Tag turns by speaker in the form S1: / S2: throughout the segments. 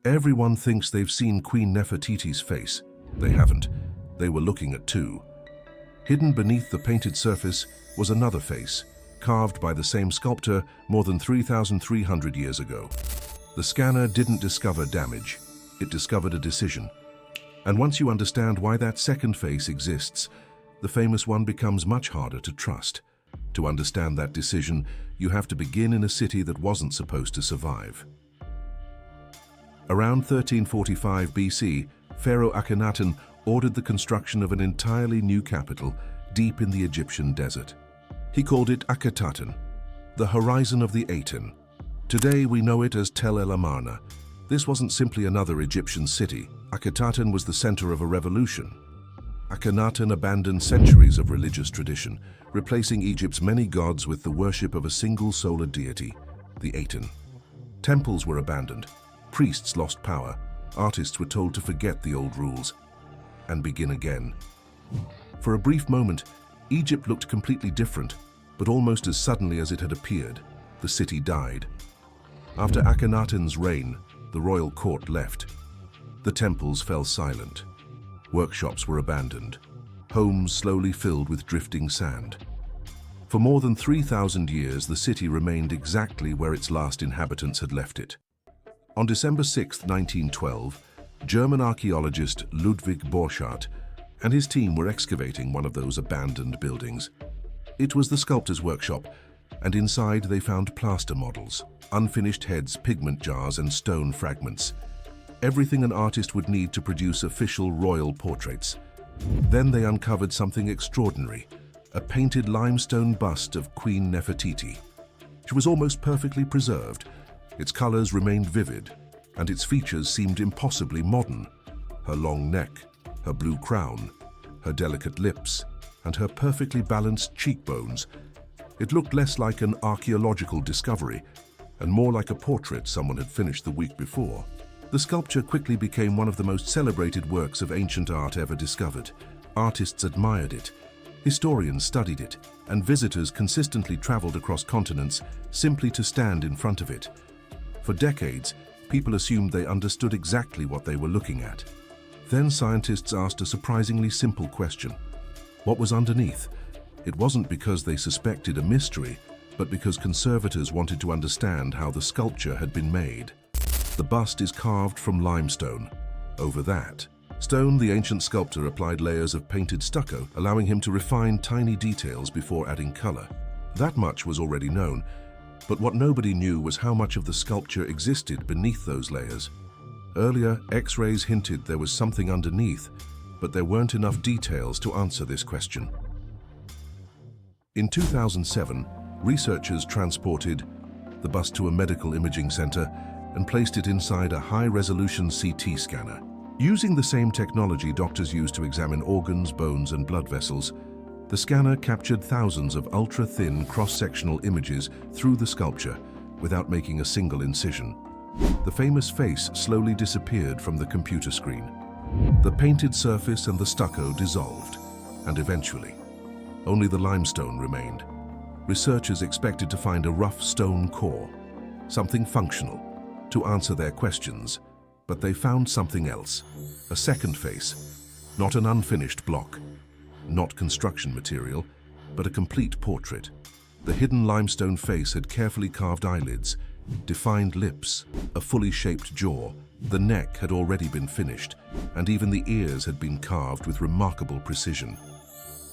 S1: Everyone thinks they've seen Queen Nefertiti's face. They haven't. They were looking at two. Hidden beneath the painted surface was another face, carved by the same sculptor more than 3,300 years ago. The scanner didn't discover damage. It discovered a decision. And once you understand why that second face exists, the famous one becomes much harder to trust. To understand that decision, you have to begin in a city that wasn't supposed to survive. Around 1345 BC, Pharaoh Akhenaten ordered the construction of an entirely new capital deep in the Egyptian desert. He called it Akhetaten, the horizon of the Aten. Today we know it as el-Amarna. This wasn't simply another Egyptian city. Akhetaten was the center of a revolution. Akhenaten abandoned centuries of religious tradition, replacing Egypt's many gods with the worship of a single solar deity, the Aten. Temples were abandoned, priests lost power, artists were told to forget the old rules and begin again. For a brief moment, Egypt looked completely different, but almost as suddenly as it had appeared, the city died. After Akhenaten's reign, the royal court left. The temples fell silent. Workshops were abandoned. Homes slowly filled with drifting sand. For more than 3,000 years, the city remained exactly where its last inhabitants had left it. On December 6, 1912, German archaeologist Ludwig Borchardt and his team were excavating one of those abandoned buildings. It was the sculptor's workshop, and inside they found plaster models, unfinished heads, pigment jars, and stone fragments. Everything an artist would need to produce official royal portraits. Then they uncovered something extraordinary, a painted limestone bust of Queen Nefertiti. She was almost perfectly preserved. Its colors remained vivid, and its features seemed impossibly modern. Her long neck, her blue crown, her delicate lips, and her perfectly balanced cheekbones. It looked less like an archaeological discovery and more like a portrait someone had finished the week before. The sculpture quickly became one of the most celebrated works of ancient art ever discovered. Artists admired it, historians studied it, and visitors consistently traveled across continents simply to stand in front of it. For decades, people assumed they understood exactly what they were looking at. Then scientists asked a surprisingly simple question. What was underneath? It wasn't because they suspected a mystery, but because conservators wanted to understand how the sculpture had been made. The bust is carved from limestone. Over that stone, the ancient sculptor applied layers of painted stucco, allowing him to refine tiny details before adding color. That much was already known, but what nobody knew was how much of the sculpture existed beneath those layers. Earlier, X-rays hinted there was something underneath, but there weren't enough details to answer this question. In 2007, researchers transported the bust to a medical imaging center and placed it inside a high-resolution CT scanner. Using the same technology doctors use to examine organs, bones, and blood vessels, the scanner captured thousands of ultra-thin cross-sectional images through the sculpture without making a single incision. The famous face slowly disappeared from the computer screen. The painted surface and the stucco dissolved, and eventually, only the limestone remained. Researchers expected to find a rough stone core, something functional, to answer their questions, but they found something else. A second face, not an unfinished block, not construction material, but a complete portrait. The hidden limestone face had carefully carved eyelids, defined lips, a fully shaped jaw. The neck had already been finished, and even the ears had been carved with remarkable precision.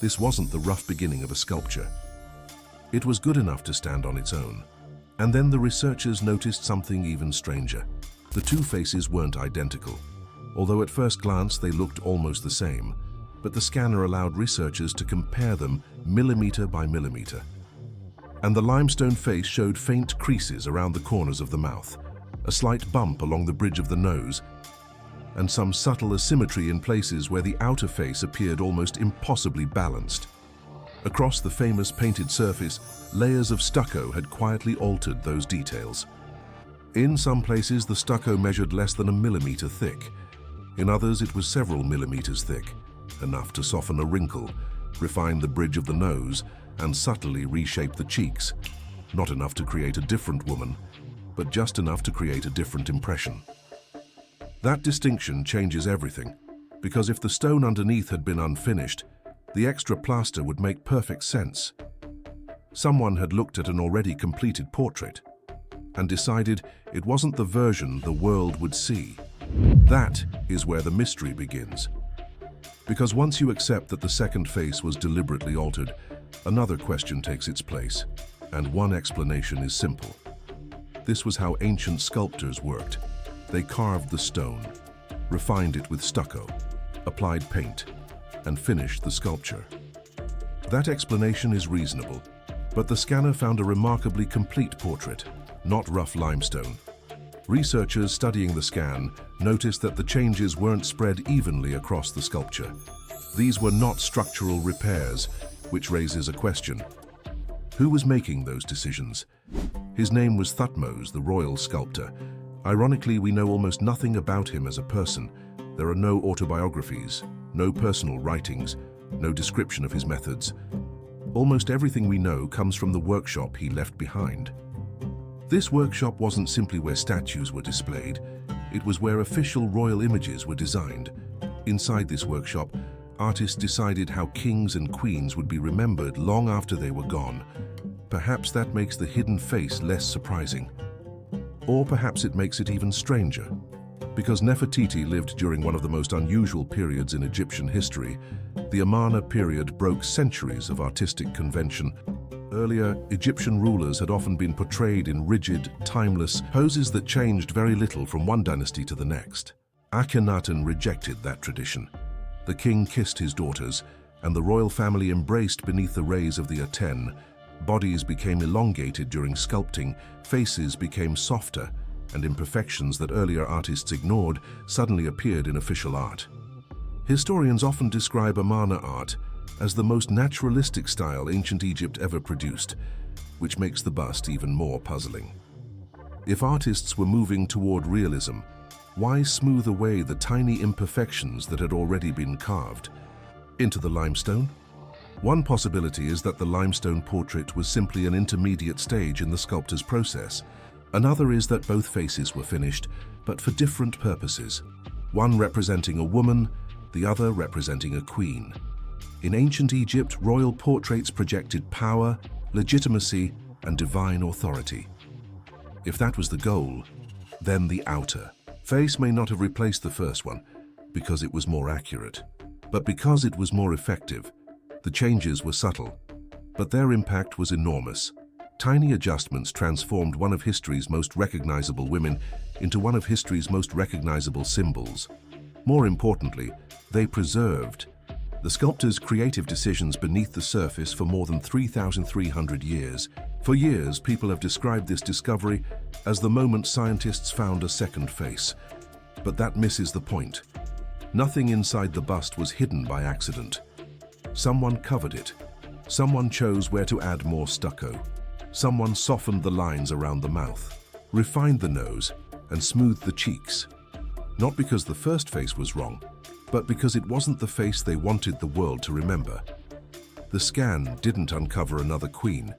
S1: This wasn't the rough beginning of a sculpture. It was good enough to stand on its own. And then the researchers noticed something even stranger. The two faces weren't identical. Although at first glance they looked almost the same, but the scanner allowed researchers to compare them millimeter by millimeter. And the limestone face showed faint creases around the corners of the mouth, a slight bump along the bridge of the nose, and some subtle asymmetry in places where the outer face appeared almost impossibly balanced. Across the famous painted surface, layers of stucco had quietly altered those details. In some places, the stucco measured less than a millimeter thick. In others, it was several millimeters thick, enough to soften a wrinkle, refine the bridge of the nose, and subtly reshape the cheeks. Not enough to create a different woman, but just enough to create a different impression. That distinction changes everything, because if the stone underneath had been unfinished, the extra plaster would make perfect sense. Someone had looked at an already completed portrait and decided it wasn't the version the world would see. That is where the mystery begins. Because once you accept that the second face was deliberately altered, another question takes its place, and one explanation is simple. This was how ancient sculptors worked. They carved the stone, refined it with stucco, applied paint, and finished the sculpture. That explanation is reasonable, but the scanner found a remarkably complete portrait, not rough limestone. Researchers studying the scan noticed that the changes weren't spread evenly across the sculpture. These were not structural repairs, which raises a question. Who was making those decisions? His name was Thutmose, the royal sculptor. Ironically, we know almost nothing about him as a person. There are no autobiographies, no personal writings, no description of his methods. Almost everything we know comes from the workshop he left behind. This workshop wasn't simply where statues were displayed, it was where official royal images were designed. Inside this workshop, artists decided how kings and queens would be remembered long after they were gone. Perhaps that makes the hidden face less surprising. Or perhaps it makes it even stranger. Because Nefertiti lived during one of the most unusual periods in Egyptian history, the Amarna period broke centuries of artistic convention. Earlier, Egyptian rulers had often been portrayed in rigid, timeless poses that changed very little from one dynasty to the next. Akhenaten rejected that tradition. The king kissed his daughters, and the royal family embraced beneath the rays of the Aten. Bodies became elongated during sculpting, faces became softer, and imperfections that earlier artists ignored suddenly appeared in official art. Historians often describe Amarna art as the most naturalistic style ancient Egypt ever produced, which makes the bust even more puzzling. If artists were moving toward realism, why smooth away the tiny imperfections that had already been carved into the limestone? One possibility is that the limestone portrait was simply an intermediate stage in the sculptor's process. Another is that both faces were finished, but for different purposes. One representing a woman, the other representing a queen. In ancient Egypt, royal portraits projected power, legitimacy, and divine authority. If that was the goal, then the outer face may not have replaced the first one, because it was more accurate. But because it was more effective, the changes were subtle, but their impact was enormous. Tiny adjustments transformed one of history's most recognizable women into one of history's most recognizable symbols. More importantly, they preserved the sculptor's creative decisions beneath the surface for more than 3,300 years. For years, people have described this discovery as the moment scientists found a second face. But that misses the point. Nothing inside the bust was hidden by accident. Someone covered it. Someone chose where to add more stucco. Someone softened the lines around the mouth, refined the nose, and smoothed the cheeks. Not because the first face was wrong, but because it wasn't the face they wanted the world to remember. The scan didn't uncover another queen.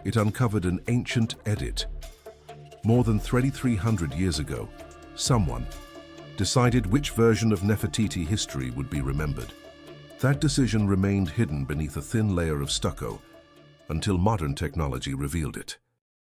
S1: It uncovered an ancient edit. More than 3,300 years ago, someone decided which version of Nefertiti history would be remembered. That decision remained hidden beneath a thin layer of stucco until modern technology revealed it.